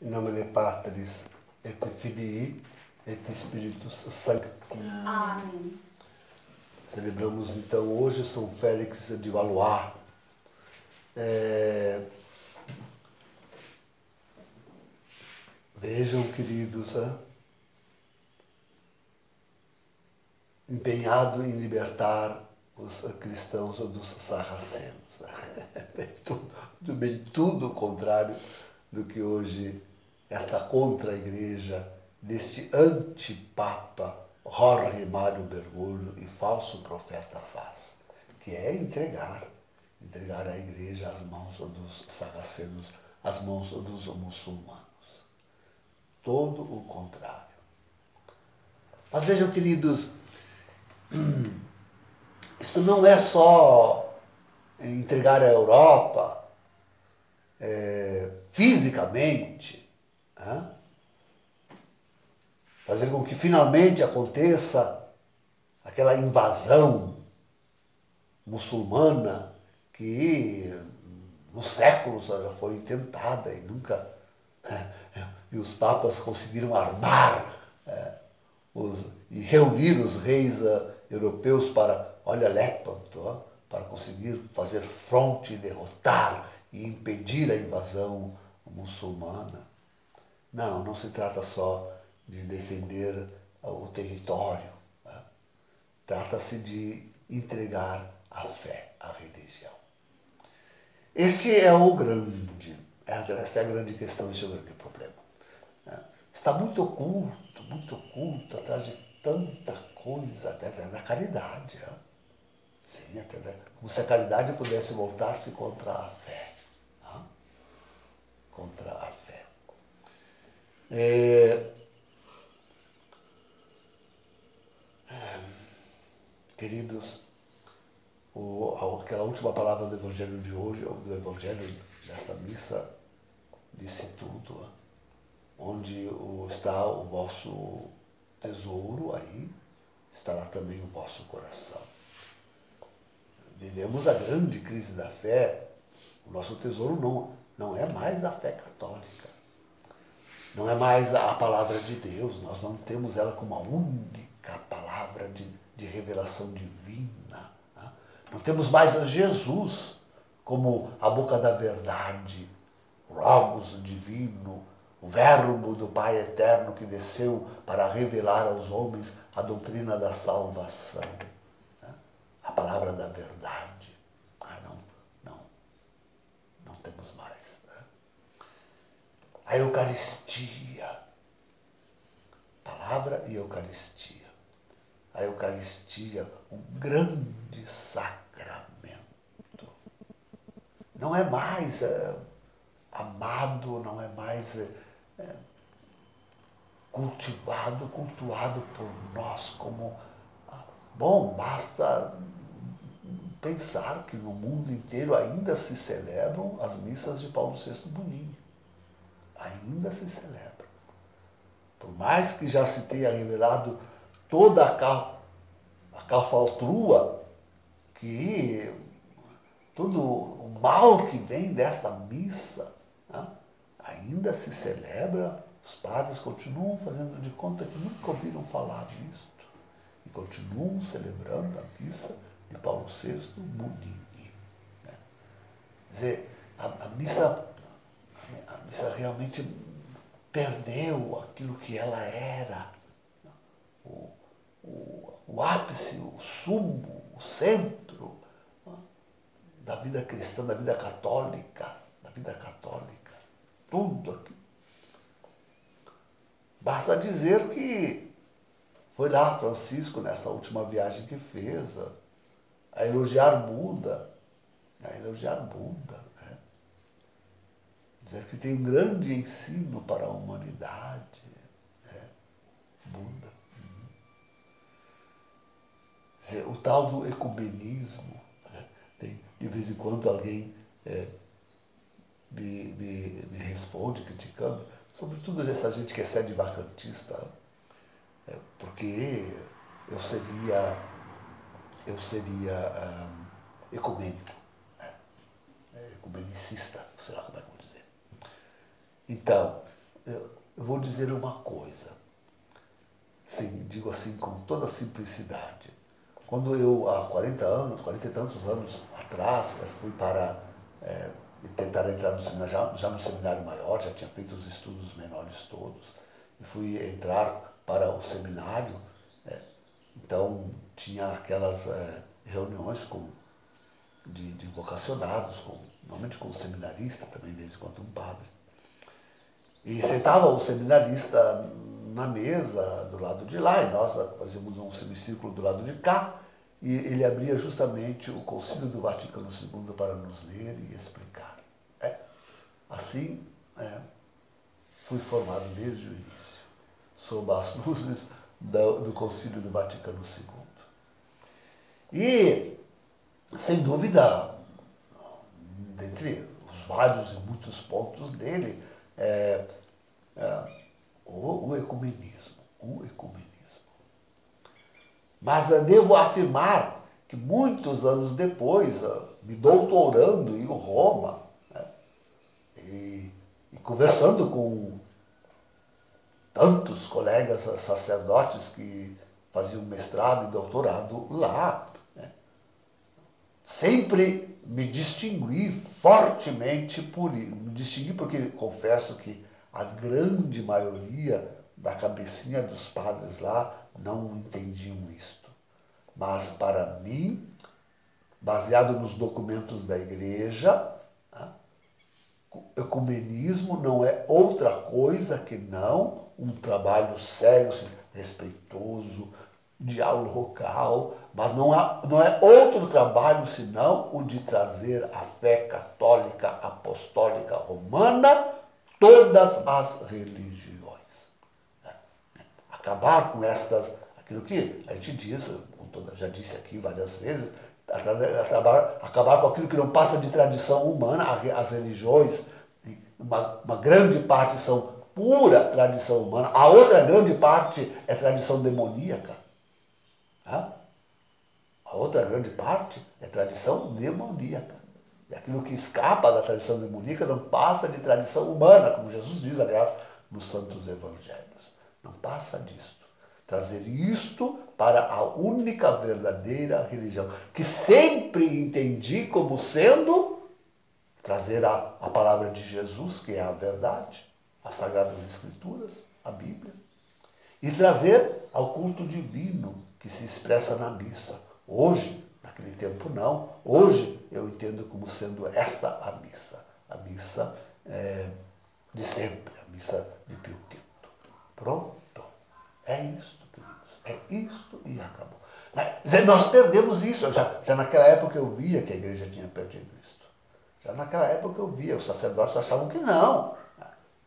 In nome Patris et Filii et Spiritus Sancti. Amém. Celebramos então hoje São Félix de Valois. Vejam, queridos, empenhado em libertar os cristãos dos sarracenos. Tudo o contrário do que hoje esta contra-igreja deste antipapa Jorge Mário Bergoglio e falso profeta faz, que é entregar a igreja às mãos dos sarracenos, às mãos dos muçulmanos. Todo o contrário. Mas vejam, queridos, isto não é só entregar a Europa fisicamente, fazer com que finalmente aconteça aquela invasão muçulmana que nos séculos já foi tentada e nunca... E os papas conseguiram armar e reunir os reis europeus para, olha, Lépanto, para conseguir fazer fronte, derrotar e impedir a invasão muçulmana. Não se trata só de defender o território. Trata-se de entregar a fé, a religião. Esta é a grande questão, este é o grande problema. Está muito oculto, atrás de tanta coisa, até da caridade. Sim, como se a caridade pudesse voltar-se contra a fé. Contra a fé. Queridos, aquela última palavra do Evangelho de hoje, ou do Evangelho desta missa, disse tudo. Onde está o vosso tesouro, aí estará também o vosso coração. Vivemos a grande crise da fé. O nosso tesouro não é mais a fé católica. Não é mais a palavra de Deus. Nós não temos ela como a única palavra de revelação divina. Não temos mais a Jesus como a boca da verdade, o Logos divino, o Verbo do Pai Eterno que desceu para revelar aos homens a doutrina da salvação, a palavra da verdade. Não temos mais. A Eucaristia, palavra e Eucaristia. A Eucaristia, um grande sacramento. Não é mais amado, não é mais cultuado por nós como... Bom, basta pensar que no mundo inteiro ainda se celebram as missas de Paulo VI Bonini. Ainda se celebram. Por mais que já se tenha revelado toda a calfaltrua, que todo o mal que vem desta missa, ainda se celebra, os padres continuam fazendo de conta que nunca ouviram falar nisto e continuam celebrando a missa de Paulo VI Bonini. Quer dizer, a missa realmente perdeu aquilo que ela era, o ápice, o sumo, o centro da vida cristã, da vida católica, tudo aqui. Basta dizer que foi lá Francisco, nessa última viagem que fez, a elogiar Buda, dizer que tem um grande ensino para a humanidade, Buda. Dizer, o tal do ecumenismo, de vez em quando alguém me responde criticando, sobretudo essa gente que é sedevacantista, porque eu seria ecumênico, ecumenicista, sei lá como é que eu vou dizer. Então, eu vou dizer uma coisa, sim, digo assim com toda simplicidade. Quando eu, há 40 anos, 40 e tantos anos atrás, fui para tentar entrar no seminário, já no seminário maior, já tinha feito os estudos menores todos, e fui entrar para o seminário, então tinha aquelas reuniões de vocacionados, normalmente com o seminarista, também de vez em quando um padre. E sentava o seminarista na mesa do lado de lá, e nós fazíamos um semicírculo do lado de cá, e ele abria justamente o Concílio do Vaticano II para nos ler e explicar. Assim, fui formado desde o início, sob as luzes do Concílio do Vaticano II. E, sem dúvida, dentre os vários e muitos pontos dele, o ecumenismo. Mas devo afirmar que muitos anos depois, me doutorando em Roma, e conversando com tantos colegas sacerdotes que faziam mestrado e doutorado lá, sempre me distingui fortemente por isso. Me distingui porque confesso que a grande maioria da cabecinha dos padres lá não entendiam isto. Mas para mim, baseado nos documentos da igreja, ecumenismo não é outra coisa que não um trabalho sério, respeitoso, dialogal, mas não é outro trabalho senão o de trazer a fé católica, apostólica, romana, todas as religiões. Acabar com aquilo que a gente diz, já disse aqui várias vezes, acabar com aquilo que não passa de tradição humana. As religiões, uma grande parte são pura tradição humana, a outra grande parte é tradição demoníaca. A outra grande parte é tradição demoníaca. E aquilo que escapa da tradição demoníaca não passa de tradição humana, como Jesus diz, aliás, nos Santos Evangelhos. Não passa disto. Trazer isto para a única verdadeira religião, que sempre entendi como sendo trazer a palavra de Jesus, que é a verdade, as Sagradas Escrituras, a Bíblia, e trazer ao culto divino que se expressa na missa. Hoje, naquele tempo não, hoje eu entendo como sendo esta a missa de sempre, a missa de Pio V. Pronto, é isto, queridos, é isto e acabou. Mas nós perdemos isso, já naquela época eu via que a igreja tinha perdido isso. Já naquela época eu via, os sacerdotes achavam que não,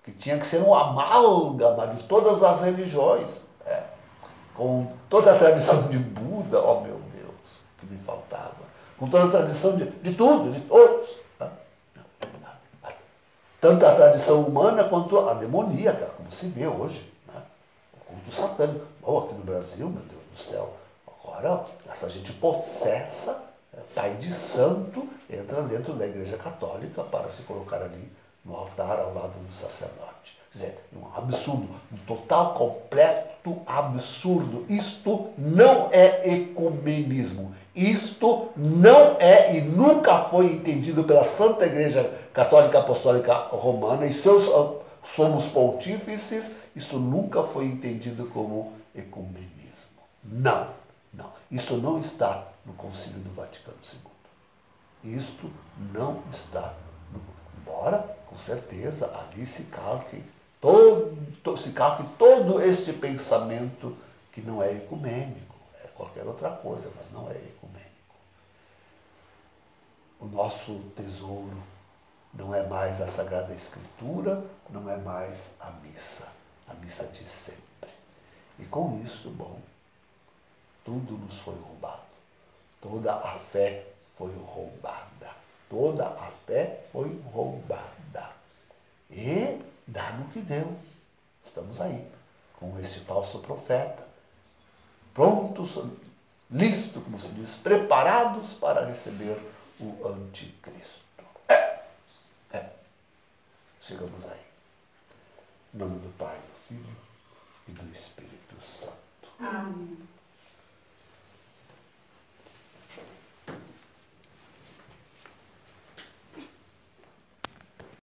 que tinha que ser um amálgama de todas as religiões, com toda a tradição de Buda, oh meu Deus, que me faltava, com toda a tradição de tudo, de todos. Tanto a tradição humana quanto a demoníaca, como se vê hoje. O culto satânico. Aqui no Brasil, meu Deus do céu, agora essa gente possessa, pai de santo, entra dentro da igreja católica para se colocar ali no altar ao lado do sacerdote. Quer dizer, um absurdo, um total, completo absurdo. Isto não é ecumenismo. Isto não é e nunca foi entendido pela Santa Igreja Católica Apostólica Romana e seus somos pontífices. Isto nunca foi entendido como ecumenismo. Não, não. Isto não está no Concílio do Vaticano II. Isto não está embora, com certeza, ali se calque todo este pensamento que não é ecumênico, é qualquer outra coisa, mas não é ecumênico. O nosso tesouro não é mais a Sagrada Escritura, não é mais a missa de sempre. E com isso, tudo nos foi roubado. Toda a fé foi roubada. Toda a fé foi roubada. E dá no que deu. Estamos aí, com esse falso profeta, prontos, listos, como se diz, preparados para receber o anticristo. Chegamos aí. Em nome do Pai, do Filho e do Espírito Santo. Amém.